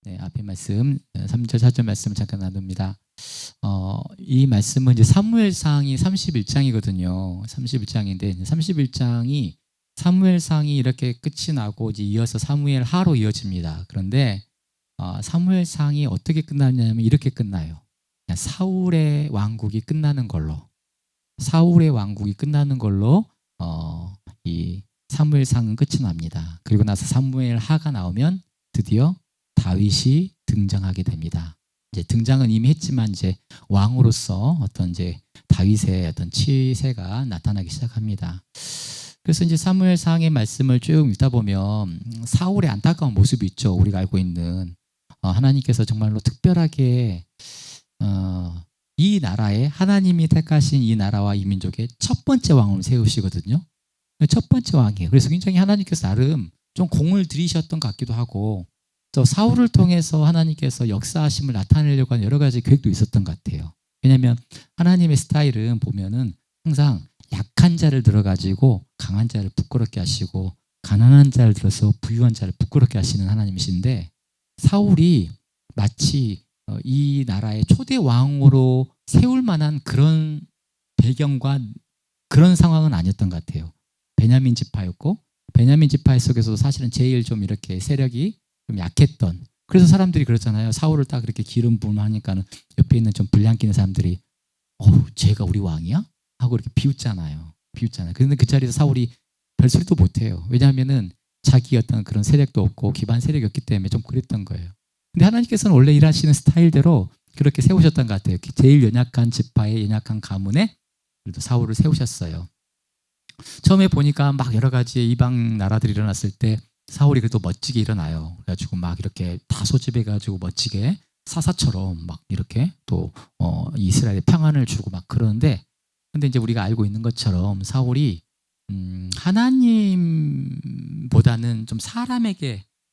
네, 앞에 말씀 3절 4절 말씀을 잠깐 나눕니다. 이 말씀은 이제 사무엘상이 31장이거든요. 31장인데 31장이 사무엘상이 이렇게 끝이 나고 이제 이어서 사무엘하로 이어집니다. 그런데 사무엘상이 어떻게 끝나냐면 이렇게 끝나요. 그냥 사울의 왕국이 끝나는 걸로. 사울의 왕국이 끝나는 걸로 이 사무엘상은 끝이 납니다. 그리고 나서 사무엘하가 나오면 드디어 다윗이 등장하게 됩니다. 이제 등장은 이미 했지만 이제 왕으로서 어떤 이제 다윗의 어떤 치세가 나타나기 시작합니다. 그래서 이제 사무엘상의 말씀을 쭉 읽다 보면 사울의 안타까운 모습이 있죠. 우리가 알고 있는 하나님께서 정말로 특별하게 이 나라에 하나님이 택하신 이 나라와 이 민족의 첫 번째 왕을 세우시거든요. 첫 번째 왕이에요. 그래서 굉장히 하나님께서 나름 좀 공을 들이셨던 것 같기도 하고 또 사울을 통해서 하나님께서 역사하심을 나타내려고 하는 여러 가지 계획도 있었던 것 같아요. 왜냐하면 하나님의 스타일은 보면은 항상 약한 자를 들어가지고 강한 자를 부끄럽게 하시고 가난한 자를 들어서 부유한 자를 부끄럽게 하시는 하나님이신데 사울이 마치 이 나라의 초대 왕으로 세울 만한 그런 배경과 그런 상황은 아니었던 것 같아요. 베냐민 지파였고 베냐민 지파 속에서도 사실은 제일 좀 이렇게 세력이 좀 약했던 그래서 사람들이 그렇잖아요. 사울을 딱 그렇게 기름 부음 하니까는 옆에 있는 좀 분량 끼는 사람들이 쟤가 우리 왕이야? 하고 이렇게 비웃잖아요. 그런데 그 자리에서 사울이 별소리도 못해요. 왜냐하면은 자기 어떤 그런 세력도 없고 기반 세력이 없기 때문에 좀 그랬던 거예요. 근데 하나님께서는 원래 일하시는 스타일대로 그렇게 세우셨던 것 같아요. 제일 연약한 지파의 연약한 가문에 그래도 사울을 세우셨어요. 처음에 보니까 막 여러 가지 이방 나라들이 일어났을 때 사울이 그래도 멋지게 일어나요. 그래가지고 막 이렇게 다 소집해가지고 멋지게 사사처럼 막 이렇게 또 이스라엘에 평안을 주고 막 그러는데 근데 이제 우리가 알고 있는 것처럼 사울이 하나님보다는 좀 사람의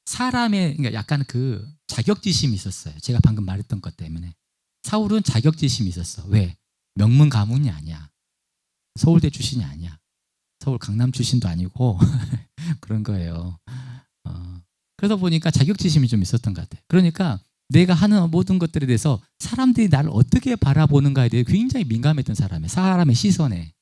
그러니까 약간 그 자격지심이 있었어요. 제가 방금 말했던 것 때문에 사울은 자격지심이 있었어. 왜? 명문 가문이 아니야. 서울대 출신이 아니야. 서울 강남 출신도 아니고 그런 거예요. 그러다 보니까 자격지심이 좀 있었던 것 같아요. 그러니까 내가 하는 모든 것들에 대해서 사람들이 나를 어떻게 바라보는가에 대해 굉장히 민감했던 사람이에요. 사람의 시선에.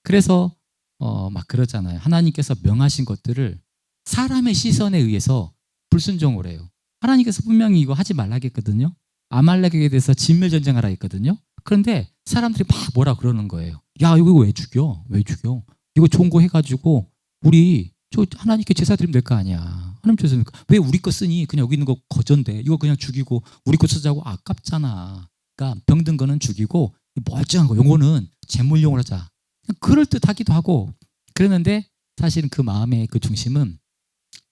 그래서 막 그러잖아요. 하나님께서 명하신 것들을 사람의 시선에 의해서 불순종을 해요. 하나님께서 분명히 이거 하지 말라고 했거든요. 아말렉에 대해서 진멸전쟁하라 했거든요. 그런데 사람들이 막 뭐라 그러는 거예요. 야, 이거 왜 죽여? 왜 죽여? 이거 좋은 거 해가지고 우리 저 하나님께 제사 드리면 될 거 아니야. 하나님 제사 왜 우리 거 쓰니? 그냥 여기 있는 거 거전데 이거 그냥 죽이고 우리 거 쓰자고 아깝잖아. 그러니까 병든 거는 죽이고 멀쩡한 거 요거는 재물용을 하자. 그럴듯하기도 하고 그러는데 사실은 그 마음의 그 중심은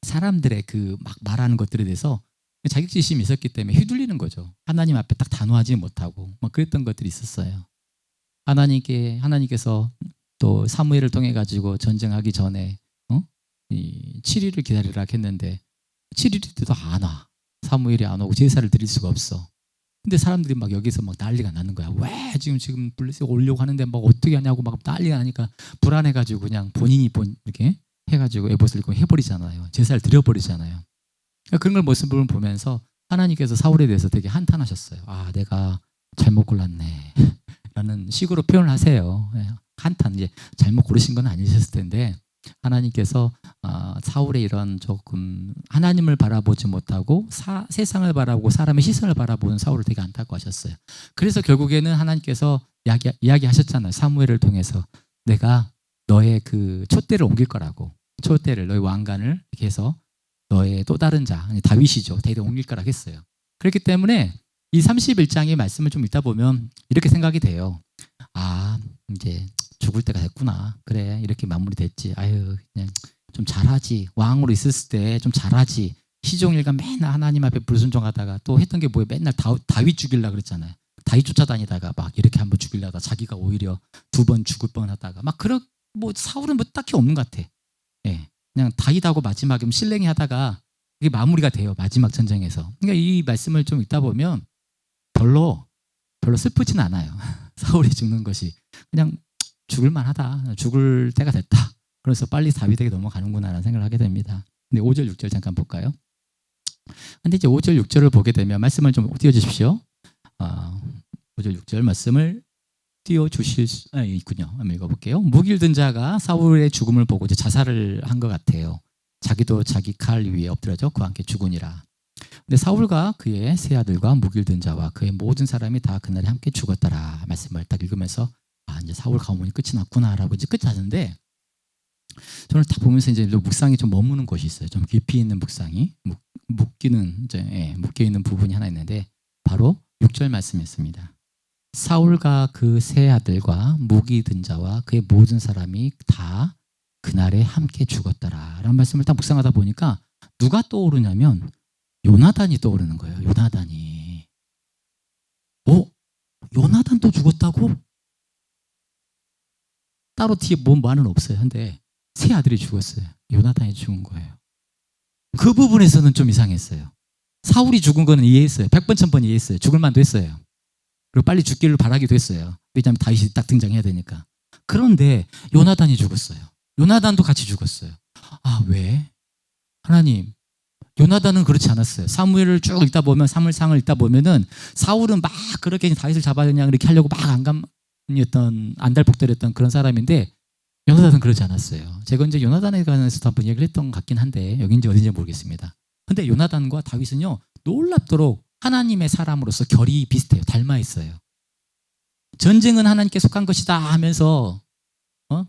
사람들의 그 막 말하는 것들에 대해서 자격지심이 있었기 때문에 휘둘리는 거죠. 하나님 앞에 딱 단호하지 못하고 막 그랬던 것들이 있었어요. 하나님께서 또 사무엘을 통해 가지고 전쟁하기 전에 이 7일을 기다리라 했는데 7일이 돼도 안 와. 사무엘이 안 오고 제사를 드릴 수가 없어. 근데 사람들이 막 여기서 막 난리가 나는 거야. 왜 지금 블레셋 오려고 하는데 막 어떻게 하냐고 막 난리가 나니까 불안해가지고 그냥 본인이 이렇게 해가지고 에봇을 입고 해버리잖아요. 제사를 드려버리잖아요. 그러니까 그런 걸 모습을 보면서 하나님께서 사울에 대해서 되게 한탄하셨어요. 아, 내가 잘못 골랐네. 라는 식으로 표현을 하세요. 한탄, 이제 잘못 고르신 건 아니셨을 텐데 하나님께서 사울의 이런 조금 하나님을 바라보지 못하고 세상을 바라보고 사람의 시선을 바라보는 사울을 되게 안타까워하셨어요. 그래서 결국에는 하나님께서 이야기하셨잖아요. 사무엘을 통해서 내가 너의 그 촛대를 옮길 거라고. 촛대를 너의 왕관을 이렇게 해서 너의 또 다른 자 다윗이죠. 대대 옮길 거라고 했어요. 그렇기 때문에 이 31장의 말씀을 좀 읽다 보면 이렇게 생각이 돼요. 아, 이제 죽을 때가 됐구나. 그래, 이렇게 마무리됐지. 아유, 그냥 좀 잘하지. 왕으로 있었을 때 좀 잘하지. 시종일관 맨날 하나님 앞에 불순종하다가 또 했던 게 뭐예요? 맨날 다윗 죽이려고 그랬잖아요. 다윗 쫓아다니다가 막 이렇게 한번 죽이려다 자기가 오히려 2번 죽을 뻔하다가 막 사울은 뭐 딱히 없는 것 같아. 예, 그냥 다윗하고 마지막에 실랭이 하다가 이게 마무리가 돼요. 마지막 전쟁에서. 그러니까 이 말씀을 좀 읽다 보면 별로 슬프진 않아요. 사울이 죽는 것이 그냥 죽을 만하다. 죽을 때가 됐다. 그래서 빨리 다윗에게 넘어가는구나라는 생각을 하게 됩니다. 근데 5절 6절 잠깐 볼까요? 근데 이제 5절, 6절을 보게 되면 말씀을 좀 띄워주십시오. 5절, 6절 말씀을 띄워주실 수 있군요. 한번 읽어볼게요. 무기를 든 자가 사울의 죽음을 보고 이제 자살을 한 것 같아요. 자기도 자기 칼 위에 엎드려져 그와 함께 죽으니라. 근데 사울과 그의 세 아들과 무기를 든 자와 그의 모든 사람이 다 그날에 함께 죽었더라. 말씀을 딱 읽으면서 이제 사울 가문이 끝이 났구나라고 이제 끝이 났는데, 저는 다 보면서 이제 묵상이 좀 머무는 곳이 있어요. 좀 깊이 있는 묵상이 묶이는 이제 묶여 있는 부분이 하나 있는데 바로 6절 말씀이었습니다. 사울과 그 세 아들과 무기 든 자와 그의 모든 사람이 다 그날에 함께 죽었더라라는 말씀을 딱 묵상하다 보니까 누가 떠오르냐면 요나단이 떠오르는 거예요. 요나단이. 요나단도 죽었다고? 따로 뒤에 뭔 말은 없어요. 근데 세 아들이 죽었어요. 요나단이 죽은 거예요. 그 부분에서는 좀 이상했어요. 사울이 죽은 거는 이해했어요. 100번 1000번 이해했어요. 죽을 만도 했어요. 그리고 빨리 죽기를 바라기도 했어요. 왜냐하면 다윗이 딱 등장해야 되니까. 그런데 요나단이 죽었어요. 요나단도 같이 죽었어요. 왜? 하나님, 요나단은 그렇지 않았어요. 사무엘을 쭉 읽다 보면, 사무엘상을 읽다 보면은 사울은 막 그렇게 다윗을 잡아야 되냐 이렇게 하려고 막 안달복달했던 그런 사람인데 요나단은 그러지 않았어요. 제가 이제 요나단에 관해서도 한번 얘기를 했던 것 같긴 한데 여긴지 어딘지 모르겠습니다. 근데 요나단과 다윗은요, 놀랍도록 하나님의 사람으로서 결이 비슷해요. 닮아 있어요. 전쟁은 하나님께 속한 것이다 하면서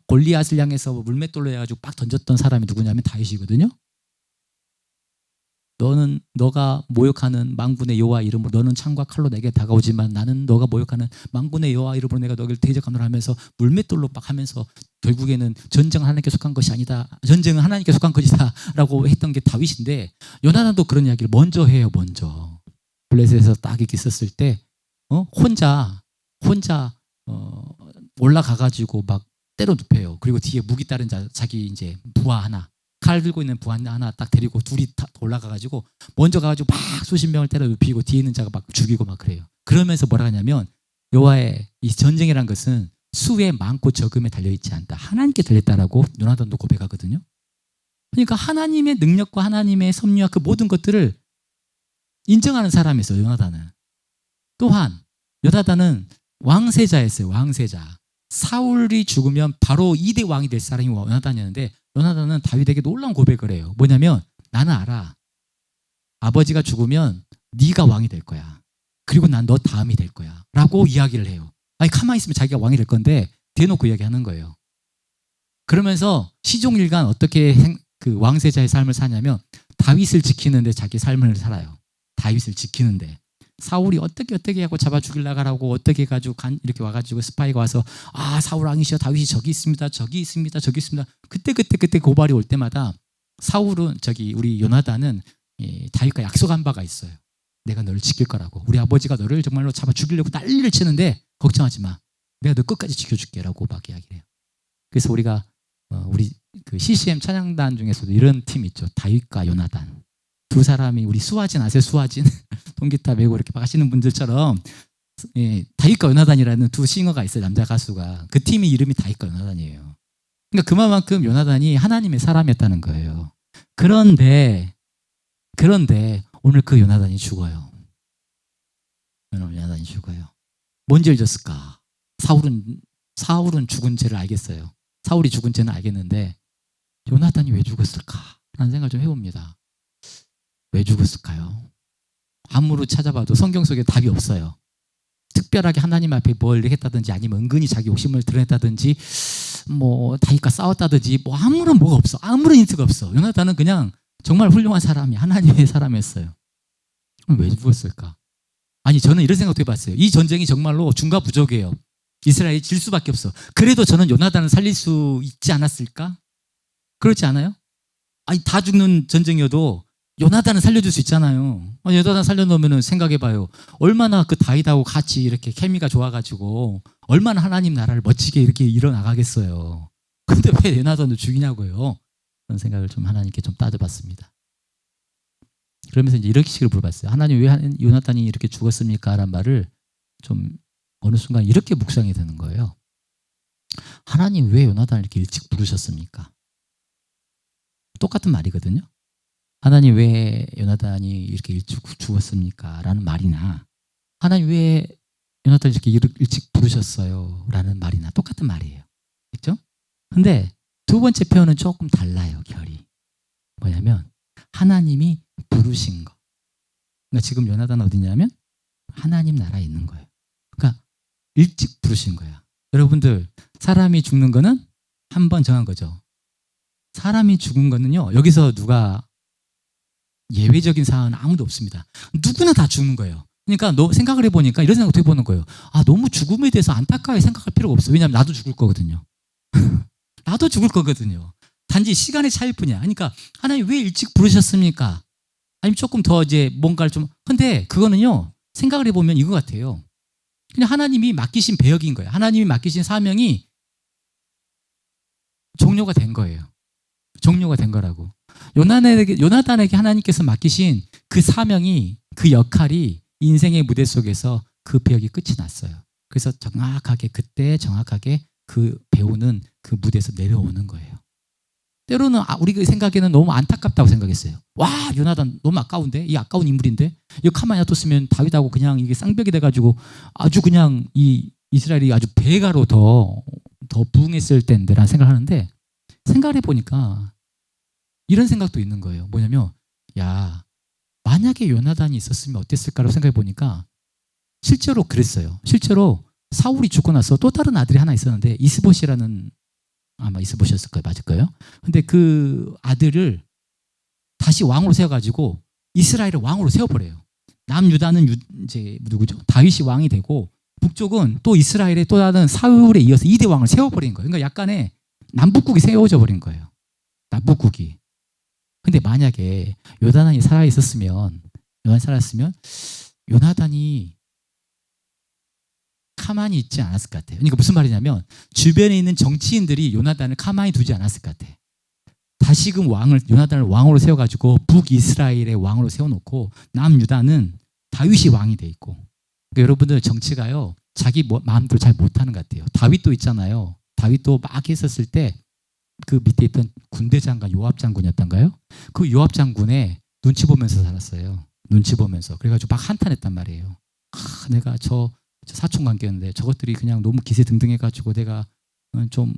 골리앗을 향해서 물맷돌로 해가지고 빡 던졌던 사람이 누구냐면 다윗이거든요. 너가 모욕하는 만군의 여호와 이름으로 너는 창과 칼로 내게 다가오지만 나는 너가 모욕하는 만군의 여호와 이름으로 내가 너를 대적하노라 하면서 물맷돌로 빡 하면서 결국에는 전쟁은 하나님께 속한 것이 아니다. 전쟁은 하나님께 속한 것이다 라고 했던 게 다윗인데, 요나단도 그런 이야기를 먼저 해요. 먼저 블레셋에서 딱 이렇게 있었을 때 혼자 올라가가지고 막 때려 눕혀요. 그리고 뒤에 무기 따른 자기 이제 부하 하나, 칼 들고 있는 부하 하나 딱 데리고 둘이 올라가가지고 먼저 가가지고 막 수십 명을 때려 눕히고 뒤에 있는 자가 막 죽이고 막 그래요. 그러면서 뭐라 하냐면 여호와의 이 전쟁이란 것은 수에 많고 적음에 달려있지 않다. 하나님께 달렸다라고 요나단도 고백하거든요. 그러니까 하나님의 능력과 하나님의 섭리와 그 모든 것들을 인정하는 사람이었어요. 요나단은. 또한 요나단은 왕세자였어요. 왕세자. 사울이 죽으면 바로 2대 왕이 될 사람이 요나단이었는데, 요나단은 다윗에게 놀라운 고백을 해요. 뭐냐면 나는 알아. 아버지가 죽으면 네가 왕이 될 거야. 그리고 난 너 다음이 될 거야 라고 이야기를 해요. 가만히 있으면 자기가 왕이 될 건데 대놓고 이야기하는 거예요. 그러면서 시종일관 어떻게 그 왕세자의 삶을 사냐면 다윗을 지키는데 자기 삶을 살아요. 다윗을 지키는데 사울이 어떻게 하고 잡아 죽이려고 하라고 어떻게 해가지고 이렇게 와가지고 스파이가 와서 사울 왕이시여, 다윗이 저기 있습니다, 저기 있습니다, 저기 있습니다. 그때 고발이 올 때마다 사울은 우리 요나단은 다윗과 약속한 바가 있어요. 내가 너를 지킬 거라고. 우리 아버지가 너를 정말로 잡아 죽이려고 난리를 치는데 걱정하지 마. 내가 너 끝까지 지켜줄게라고 막 이야기를 해요. 그래서 우리가 우리 그 CCM 찬양단 중에서도 이런 팀 있죠. 다윗과 요나단. 두 사람이 우리 수아진 아세요? 수아진 통기타 메고 이렇게 막 하시는 분들처럼 다윗과 요나단이라는 두 싱어가 있어요. 남자 가수가. 그 팀의 이름이 다윗과 요나단이에요. 그러니까 그만큼 요나단이 하나님의 사람이었다는 거예요. 그런데 오늘 그 요나단이 죽어요. 오늘 요나단이 죽어요. 뭔 죄를 졌을까? 사울은 죽은 죄를 알겠어요. 사울이 죽은 죄는 알겠는데 요나단이 왜 죽었을까? 라는 생각을 좀 해봅니다. 왜 죽었을까요? 아무리 찾아봐도 성경 속에 답이 없어요. 특별하게 하나님 앞에 뭘 했다든지 아니면 은근히 자기 욕심을 드러냈다든지 뭐 다윗과 싸웠다든지 뭐 아무런 뭐가 없어. 아무런 힌트가 없어. 요나단은 그냥 정말 훌륭한 사람이 하나님의 사람이었어요. 왜 죽었을까? 저는 이런 생각도 해봤어요. 이 전쟁이 정말로 중과부족이에요. 이스라엘이 질 수밖에 없어. 그래도 저는 요나단을 살릴 수 있지 않았을까? 그렇지 않아요? 다 죽는 전쟁이어도 요나단을 살려줄 수 있잖아요. 요나단 살려놓으면 생각해봐요. 얼마나 그 다윗하고 같이 이렇게 케미가 좋아가지고 얼마나 하나님 나라를 멋지게 이렇게 일어나가겠어요. 근데 왜 요나단을 죽이냐고요? 그런 생각을 좀 하나님께 좀 따져봤습니다. 그러면서 이제 이렇게 식으로 물어봤어요. 하나님 왜 요나단이 이렇게 죽었습니까? 라는 말을 좀 어느 순간 이렇게 묵상이 되는 거예요. 하나님 왜 요나단을 이렇게 일찍 부르셨습니까? 똑같은 말이거든요. 하나님 왜 요나단이 이렇게 일찍 죽었습니까? 라는 말이나 하나님 왜 요나단이 이렇게 일찍 부르셨어요? 라는 말이나 똑같은 말이에요. 그렇죠? 근데 두 번째 표현은 조금 달라요. 결이. 뭐냐면 하나님이 부르신 거. 그러니까 지금 요나단 어디냐면 하나님 나라에 있는 거예요. 그러니까 일찍 부르신 거야. 여러분들 사람이 죽는 거는 한 번 정한 거죠. 사람이 죽은 거는요. 여기서 누가 예외적인 사안은 아무도 없습니다. 누구나 다 죽는 거예요. 그러니까 너 생각을 해보니까 이런 생각도 해보는 거예요. 아, 너무 죽음에 대해서 안타까워 생각할 필요가 없어. 왜냐하면 나도 죽을 거거든요. 나도 죽을 거거든요. 단지 시간의 차이일 뿐이야. 그러니까 하나님 왜 일찍 부르셨습니까? 아니면 조금 더 이제 뭔가를 좀. 근데 그거는요. 생각을 해보면 이거 같아요. 그냥 하나님이 맡기신 배역인 거예요. 하나님이 맡기신 사명이 종료가 된 거예요. 종료가 된 거라고. 요나단에게 하나님께서 맡기신 그 사명이, 그 역할이 인생의 무대 속에서 그 배역이 끝이 났어요. 그래서 정확하게 그때 정확하게 그 배우는 그 무대에서 내려오는 거예요. 때로는 우리 생각에는 너무 안타깝다고 생각했어요. 와, 요나단 너무 아까운데? 이 아까운 인물인데? 이거 가만히 놔뒀으면 다윗하고 그냥 이게 쌍벽이 돼가지고 아주 그냥 이 이스라엘이 아주 배가로 더 부흥했을 텐데 라는 생각을 하는데, 생각을 해보니까 이런 생각도 있는 거예요. 뭐냐면 야, 만약에 요나단이 있었으면 어땠을까라고 생각해 보니까 실제로 그랬어요. 실제로 사울이 죽고 나서 또 다른 아들이 하나 있었는데 이스봇이라는, 아마 이스봇이었을 거예요. 맞을 거예요. 근데 그 아들을 다시 왕으로 세워가지고 이스라엘을 왕으로 세워버려요. 남유다는 이제 누구죠? 다윗이 왕이 되고 북쪽은 또 이스라엘의 또 다른 사울에 이어서 2대 왕을 세워버린 거예요. 그러니까 약간의 남북국이 세워져 버린 거예요. 남북국이. 근데 만약에 요나단이 살았으면 요나단이 가만히 있지 않았을 것 같아요. 그러니까 무슨 말이냐면 주변에 있는 정치인들이 요나단을 가만히 두지 않았을 것 같아. 다시금 요나단을 왕으로 세워가지고 북이스라엘의 왕으로 세워놓고 남유다는 다윗이 왕이 돼 있고. 그러니까 여러분들 정치가요 자기 마음대로 잘 못하는 것 같아요. 다윗도 있잖아요. 다윗도 막 했었을 때 그 밑에 있던 군대 장관 요압 장군이었던가요? 그 요압 장군의 눈치 보면서 살았어요. 눈치 보면서. 그래가지고 막 한탄했단 말이에요. 내가 저 사촌 관계였는데 저것들이 그냥 너무 기세등등해가지고 내가 좀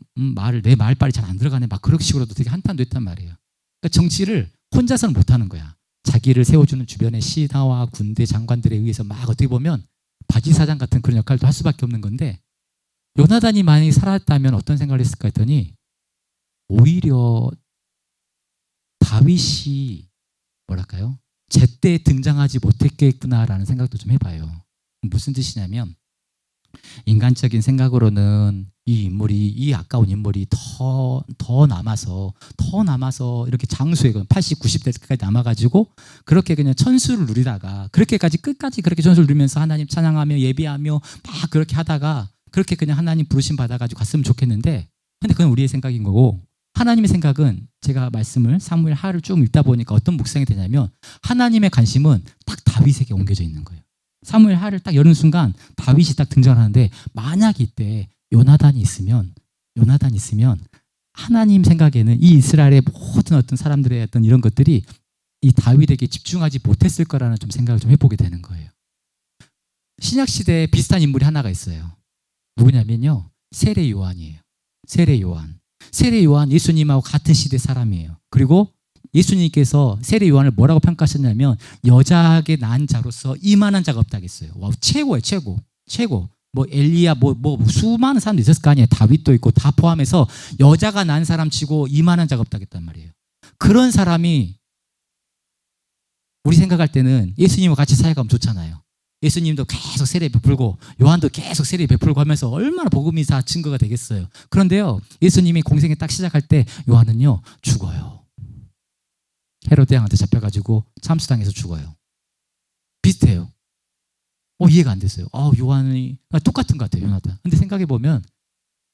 내 말빨이 잘 안 들어가네. 막 그런 식으로도 되게 한탄도 했단 말이에요. 그러니까 정치를 혼자서는 못하는 거야. 자기를 세워주는 주변의 신하와 군대 장관들에 의해서 막 어떻게 보면 바지사장 같은 그런 역할도 할 수밖에 없는 건데, 요나단이 만약에 살았다면 어떤 생각을 했을까 했더니 오히려 다윗이 뭐랄까요? 제때 등장하지 못했겠구나라는 생각도 좀 해봐요. 무슨 뜻이냐면 인간적인 생각으로는 이 아까운 인물이 더 남아서 이렇게 장수에 80, 90대까지 남아가지고 그렇게 그냥 천수를 누리다가 끝까지 그렇게 천수를 누리면서 하나님 찬양하며 예배하며 막 그렇게 하다가 그렇게 그냥 하나님 부르심 받아가지고 갔으면 좋겠는데, 근데 그건 우리의 생각인 거고, 하나님의 생각은 제가 말씀을 사무엘 하를 쭉 읽다 보니까 어떤 묵상이 되냐면 하나님의 관심은 딱 다윗에게 옮겨져 있는 거예요. 사무엘 하를 딱 여는 순간 다윗이 딱 등장하는데, 만약 이때 요나단이 있으면 하나님 생각에는 이 이스라엘의 모든 어떤 사람들의 어떤 이런 것들이 이 다윗에게 집중하지 못했을 거라는 좀 생각을 좀 해보게 되는 거예요. 신약 시대에 비슷한 인물이 하나가 있어요. 누구냐면요, 세례 요한이에요. 세례 요한 예수님하고 같은 시대 사람이에요. 그리고 예수님께서 세례 요한을 뭐라고 평가하셨냐면 여자에게 낳은 자로서 이만한 자가 없다고 했어요. 와, 최고예요. 최고. 뭐 엘리야 뭐 수많은 사람도 있었을 거 아니에요. 다윗도 있고 다 포함해서 여자가 낳은 사람 치고 이만한 자가 없다고 했단 말이에요. 그런 사람이 우리 생각할 때는 예수님과 같이 사역하면 좋잖아요. 예수님도 계속 세례 베풀고 요한도 계속 세례 베풀고 하면서 얼마나 복음이 다 증거가 되겠어요. 그런데요, 예수님이 공생에 딱 시작할 때 요한은요 죽어요. 헤로데 왕한테 잡혀가지고 참수당해서 죽어요. 비슷해요. 이해가 안 됐어요. 요한이 똑같은 것 같아요. 요나단. 근데 생각해보면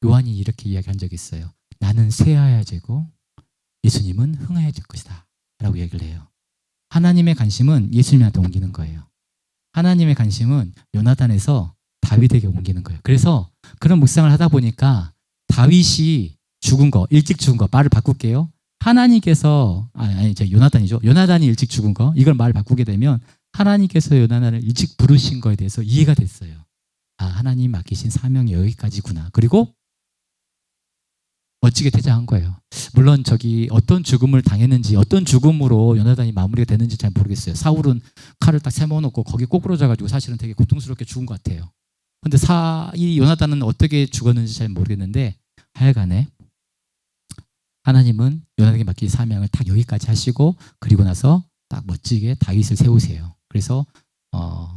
요한이 이렇게 이야기한 적이 있어요. 나는 쇠하여야 되고 예수님은 흥하여야 될 것이다 라고 얘기를 해요. 하나님의 관심은 예수님한테 옮기는 거예요. 하나님의 관심은 요나단에서 다윗에게 옮기는 거예요. 그래서 그런 묵상을 하다 보니까 다윗이 일찍 죽은 거, 말을 바꿀게요. 하나님께서 이제 요나단이죠. 요나단이 일찍 죽은 거 이걸 말 바꾸게 되면 하나님께서 요나단을 일찍 부르신 거에 대해서 이해가 됐어요. 아, 하나님 맡기신 사명이 여기까지구나. 그리고 멋지게 퇴장한 거예요. 물론 저기 어떤 죽음을 당했는지 어떤 죽음으로 요나단이 마무리가 됐는지 잘 모르겠어요. 사울은 칼을 딱 세워놓고 거기 꼬꾸러져가지고 사실은 되게 고통스럽게 죽은 것 같아요. 근데 이 요나단은 어떻게 죽었는지 잘 모르겠는데 하여간에 하나님은 요나단에게 맡긴 사명을 딱 여기까지 하시고 그리고 나서 딱 멋지게 다윗을 세우세요. 그래서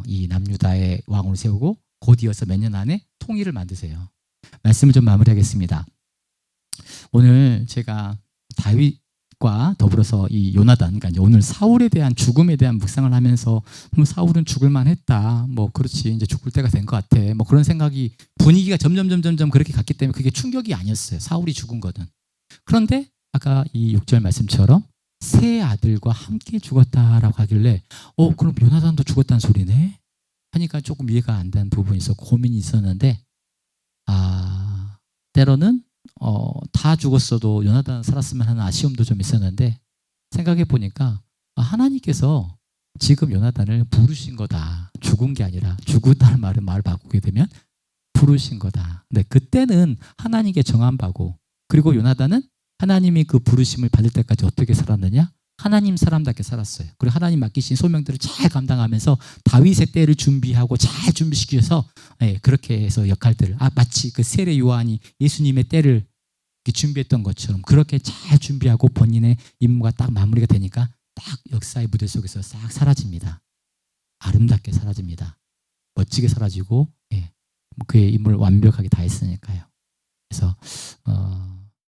이 남유다의 왕으로 세우고 곧 이어서 몇 년 안에 통일을 만드세요. 말씀을 좀 마무리하겠습니다. 오늘 제가 다윗과 더불어서 이 요나단, 그러니까 오늘 사울에 대한 죽음에 대한 묵상을 하면서 뭐 사울은 죽을만 했다. 뭐 그렇지 이제 죽을 때가 된 것 같아. 뭐 그런 생각이 분위기가 점점 그렇게 갔기 때문에 그게 충격이 아니었어요. 사울이 죽은 거는. 그런데 아까 이 6절 말씀처럼 세 아들과 함께 죽었다라고 하길래 그럼 요나단도 죽었다는 소리네? 하니까 조금 이해가 안 되는 부분이 있었고 고민이 있었는데 때로는 다 죽었어도 요나단 살았으면 하는 아쉬움도 좀 있었는데 생각해 보니까 하나님께서 지금 요나단을 부르신 거다. 죽은 게 아니라 죽었다는 말 바꾸게 되면 부르신 거다. 근데 그때는 하나님께 정한 바고 그리고 요나단은 하나님이 그 부르심을 받을 때까지 어떻게 살았느냐? 하나님 사람답게 살았어요. 그리고 하나님 맡기신 소명들을 잘 감당하면서 다윗의 때를 준비하고 잘 준비시켜서 그렇게 해서 역할들을 마치 그 세례 요한이 예수님의 때를 준비했던 것처럼 그렇게 잘 준비하고 본인의 임무가 딱 마무리가 되니까 딱 역사의 무대 속에서 싹 사라집니다. 아름답게 사라집니다. 멋지게 사라지고 그의 임무를 완벽하게 다 했으니까요. 그래서